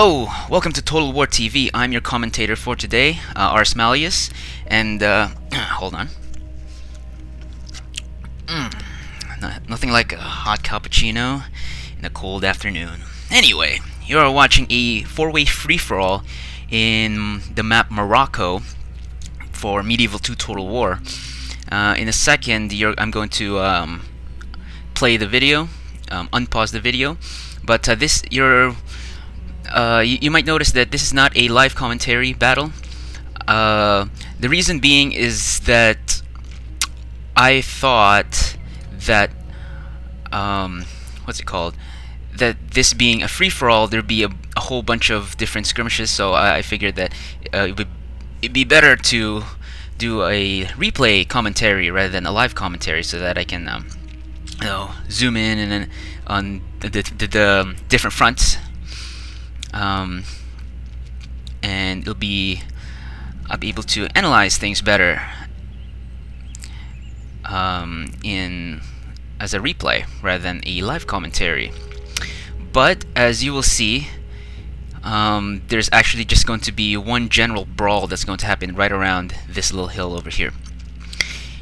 Hello, welcome to Total War TV. I'm your commentator for today, Ars Malleus, and hold on. Nothing like a hot cappuccino in a cold afternoon. Anyway, you are watching a four-way free-for-all in the map Morocco for Medieval 2 Total War. In a second, I'm going to play the video, unpause the video, but you might notice that this is not a live commentary battle. The reason being is that I thought that that this being a free-for-all, there'd be a whole bunch of different skirmishes, so I figured that it'd be better to do a replay commentary rather than a live commentary, so that I can zoom in and on the different fronts. And I'll be able to analyze things better as a replay rather than a live commentary. But as you will see, there's actually just going to be one general brawl that's going to happen right around this little hill over here.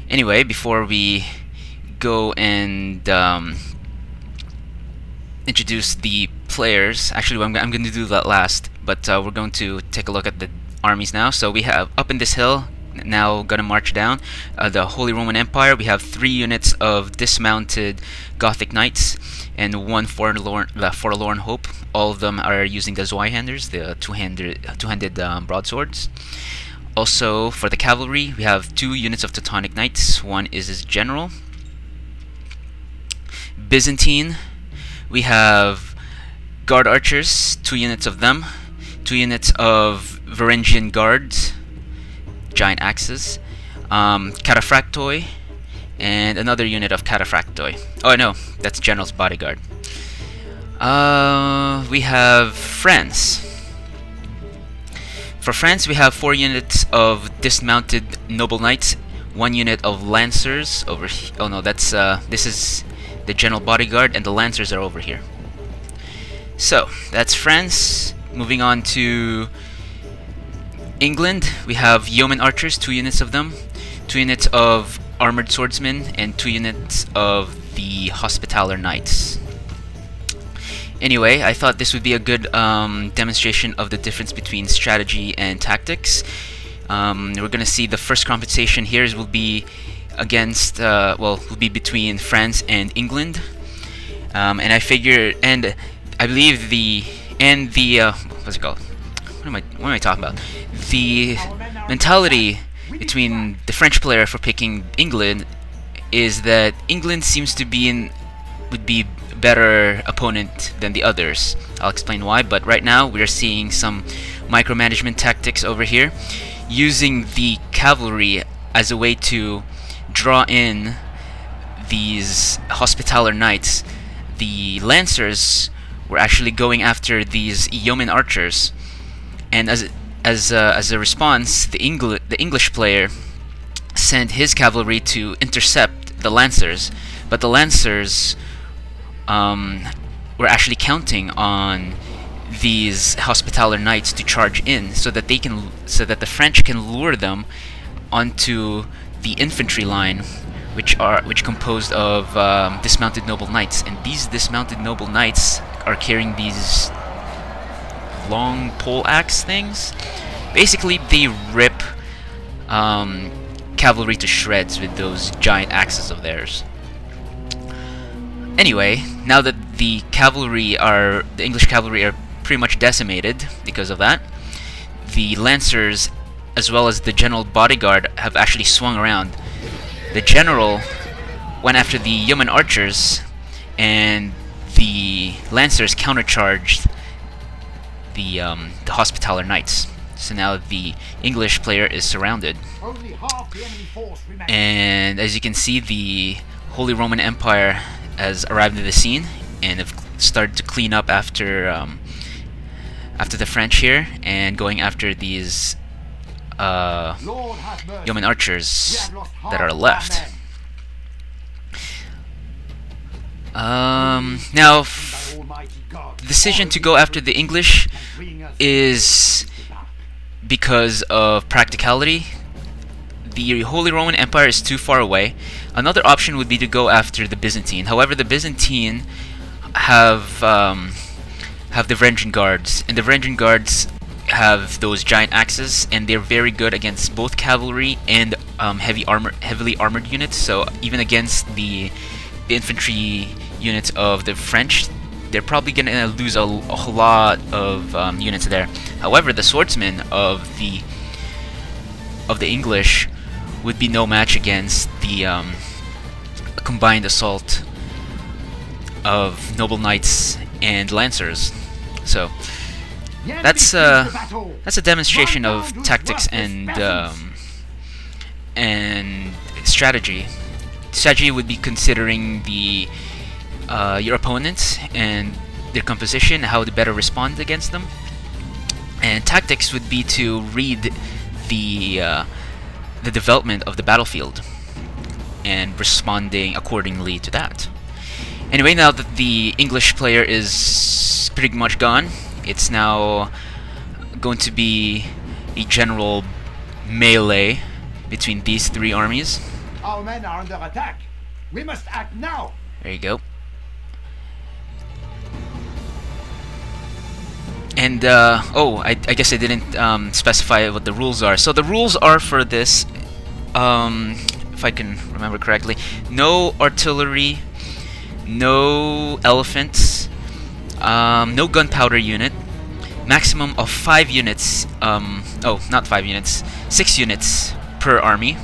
Anyway, before we go and introduce the players, actually I'm going to do that last, but we're going to take a look at the armies now. So we have up in this hill, now gonna march down, the Holy Roman Empire. We have 3 units of dismounted Gothic Knights and 1 Forlorn Hope. All of them are using the Zweihanders, the two-handed broadswords. Also for the cavalry, we have 2 units of Teutonic Knights. One is his general. Byzantine, we have Guard Archers, 2 units of them, 2 units of Varangian Guards, giant axes, Cataphractoi, and another unit of Cataphractoi. Oh no, that's General's Bodyguard. We have France. For France, we have 4 units of dismounted Noble Knights, 1 unit of Lancers over here. Oh no, that's this is the General Bodyguard, and the Lancers are over here. So that's France. Moving on to England, we have Yeoman Archers, 2 units of them, 2 units of Armored Swordsmen, and 2 units of the Hospitaller Knights. Anyway, I thought this would be a good demonstration of the difference between strategy and tactics. We're gonna see the first compensation here will be against, will be between France and England, and I figure, and I believe what's it called? What am I talking about? The mentality between the French player for picking England is that England seems to would be a better opponent than the others. I'll explain why, but right now we're seeing some micromanagement tactics over here, using the cavalry as a way to draw in these Hospitaller Knights. The Lancers were actually going after these Yeoman Archers, and as a response, the English player sent his cavalry to intercept the Lancers, but the Lancers were actually counting on these Hospitaller Knights to charge in, so that the French can lure them onto the infantry line, which composed of dismounted Noble Knights, and these dismounted Noble Knights are carrying these long pole axe things. Basically, they rip cavalry to shreds with those giant axes of theirs. Anyway, now that the English cavalry are pretty much decimated because of that, the Lancers as well as the General Bodyguard have actually swung around. The General went after the Yeoman Archers, and the Lancers countercharged the Hospitaller Knights. So now the English player is surrounded, and as you can see, the Holy Roman Empire has arrived at the scene and have started to clean up after the French here, and going after these Yeoman Archers that are left. Now The decision to go after the English is because of practicality. The Holy Roman Empire is too far away. Another option would be to go after the Byzantine. However, the Byzantine have the Varangian Guards, and the Varangian Guards have those giant axes, and they're very good against both cavalry and heavily armored units. So even against the infantry units of the French, they're probably gonna lose a whole lot of units there. However, the swordsmen of the English would be no match against the combined assault of noble knights and lancers. So that's a demonstration of tactics and strategy. Strategy would be considering the your opponents and their composition, how to better respond against them. And tactics would be to read the development of the battlefield and responding accordingly to that. Anyway, now that the English player is pretty much gone, it's now going to be a general melee between these three armies. Our men are under attack. We must act now. There you go. And oh, I guess I didn't specify what the rules are. So the rules are for this, if I can remember correctly, no artillery, no elephants, no gunpowder unit, maximum of 5 units, oh, not 5 units, 6 units per army,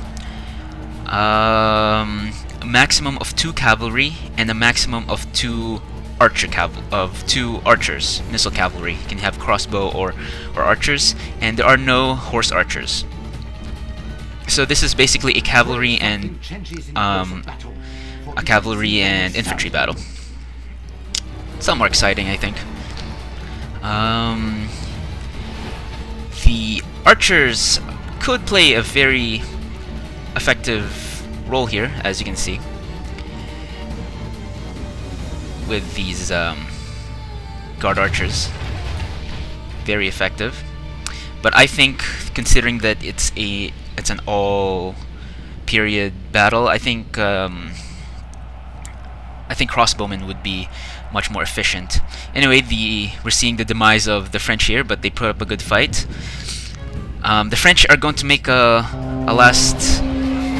a maximum of 2 cavalry, and a maximum of 2 archers, missile cavalry. You can have crossbow or archers, and there are no horse archers. So this is basically a cavalry and infantry battle. Some more exciting, I think. The archers could play a very effective role here, as you can see, with these guard archers. Very effective. But I think, considering that it's an all period battle, I think crossbowmen would be much more efficient. Anyway, we're seeing the demise of the French here, but they put up a good fight. The French are going to make a last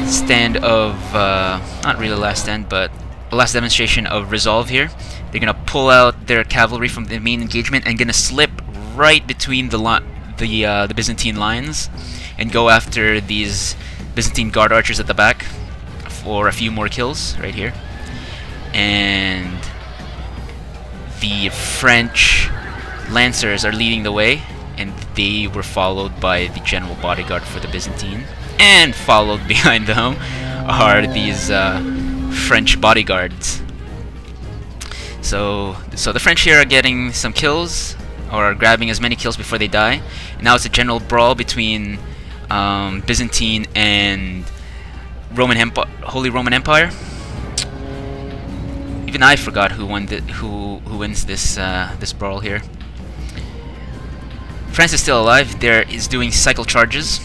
stand of not really a last stand, but a last demonstration of resolve here. They're gonna pull out their cavalry from the main engagement and gonna slip right between the Byzantine lines and go after these Byzantine guard archers at the back for a few more kills right here. And the French lancers are leading the way, and they were followed by the general bodyguard for the Byzantine, and followed behind them are these French bodyguards. So the French here are getting some kills, or are grabbing as many kills before they die. And now it's a general brawl between Byzantine and Holy Roman Empire. Even I forgot who wins this this brawl here. France is still alive. There is doing cycle charges.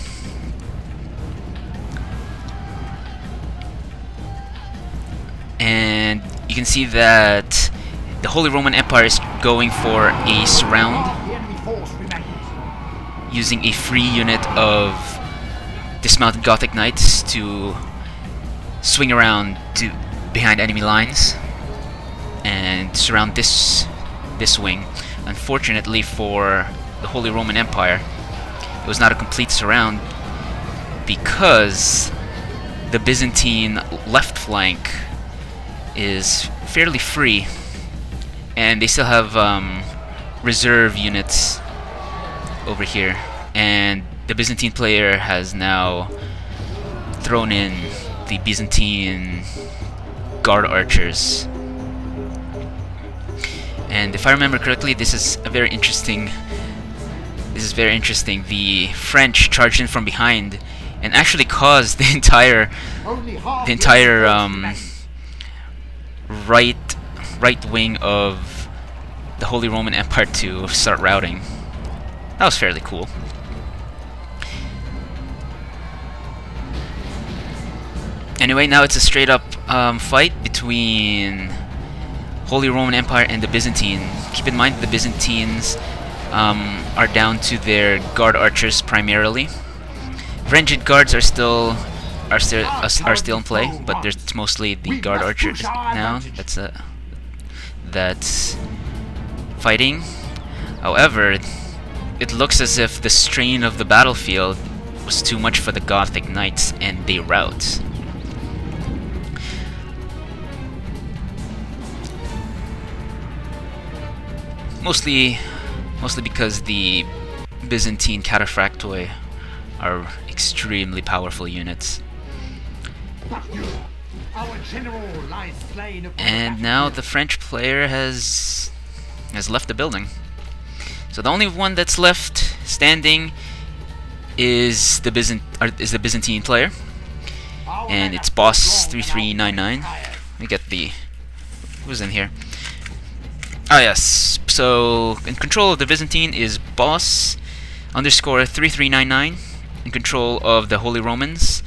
And you can see that the Holy Roman Empire is going for a surround, using a free unit of dismounted Gothic Knights to swing around behind enemy lines and surround this wing. Unfortunately for the Holy Roman Empire, it was not a complete surround because the Byzantine left flank is fairly free, and they still have reserve units over here, and the Byzantine player has now thrown in the Byzantine guard archers. And if I remember correctly, this is very interesting. The French charged in from behind and actually caused the entire right wing of the Holy Roman Empire to start routing. That was fairly cool. Anyway, now it's a straight up fight between Holy Roman Empire and the Byzantine. Keep in mind the Byzantines are down to their guard archers primarily. Ranged guards are still in play, but there's mostly the guard archers now. That's fighting. However, it looks as if the strain of the battlefield was too much for the Gothic knights, and they rout. Mostly because the Byzantine cataphractoi are extremely powerful units. And now the French player has left the building. So the only one that's left standing is the Byzantine player, and it's Boss 3399. Let me get the who's in here. Ah yes. So in control of the Byzantine is Boss _ 3399. In control of the Holy Romans,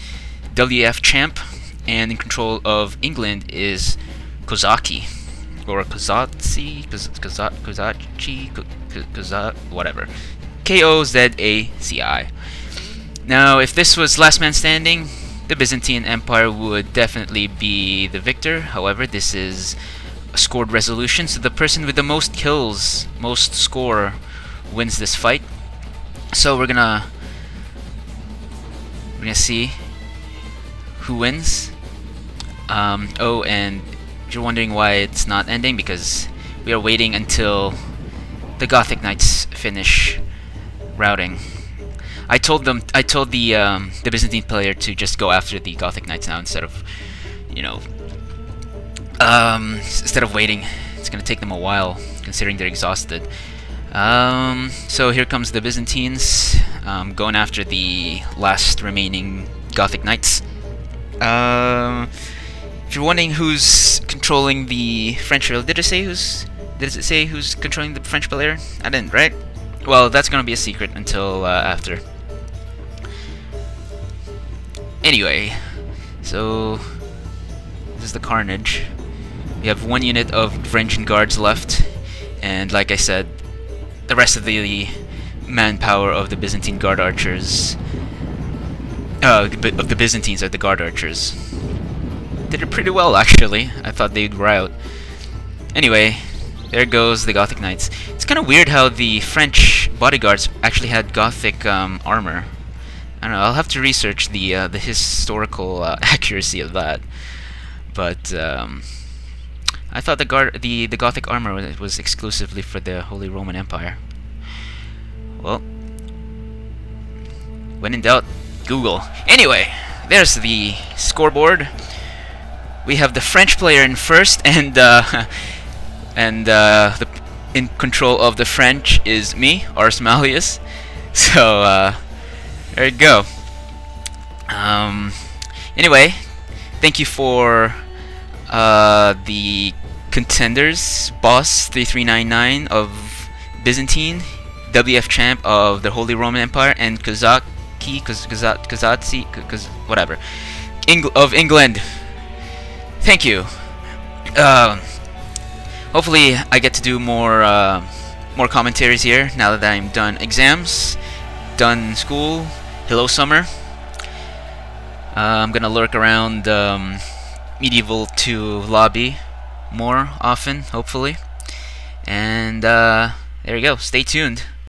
Wfchamp, and in control of England is Kozaci, or kozaci, whatever. Kozaci. Now, if this was last man standing, the Byzantine Empire would definitely be the victor. However, this is a scored resolution, so the person with the most kills, most score, wins this fight. So we're gonna see who wins. Oh, and if you're wondering why it's not ending, because we are waiting until the Gothic Knights finish routing. I told the Byzantine player to just go after the Gothic Knights now instead of, instead of waiting. It's gonna take them a while considering they're exhausted. So here comes the Byzantines going after the last remaining Gothic Knights. If you're wondering who's controlling the French player, did it say who's controlling the French player? I didn't, right? Well, that's gonna be a secret until after. Anyway, so this is the carnage. We have one unit of ranged guards left, and like I said, the rest of the manpower of the Byzantine guard archers, of the Byzantines are the guard archers. Did it pretty well, actually. I thought they'd rout. Anyway, there goes the Gothic Knights. It's kind of weird how the French bodyguards actually had Gothic armor. I don't know. I'll have to research the historical accuracy of that. But I thought the Gothic armor was exclusively for the Holy Roman Empire. Well, when in doubt, Google. Anyway, there's the scoreboard. We have the French player in first, and in control of the French is me, Ars Malleus. So there you go. Anyway, thank you for the contenders: Boss 3399 of Byzantine, Wfchamp of the Holy Roman Empire, and kozaci, whatever, of England. Thank you. Hopefully I get to do more commentaries here now that I'm done exams, done school. Hello summer. I'm gonna lurk around Medieval 2 lobby more often, hopefully. And there you go. Stay tuned.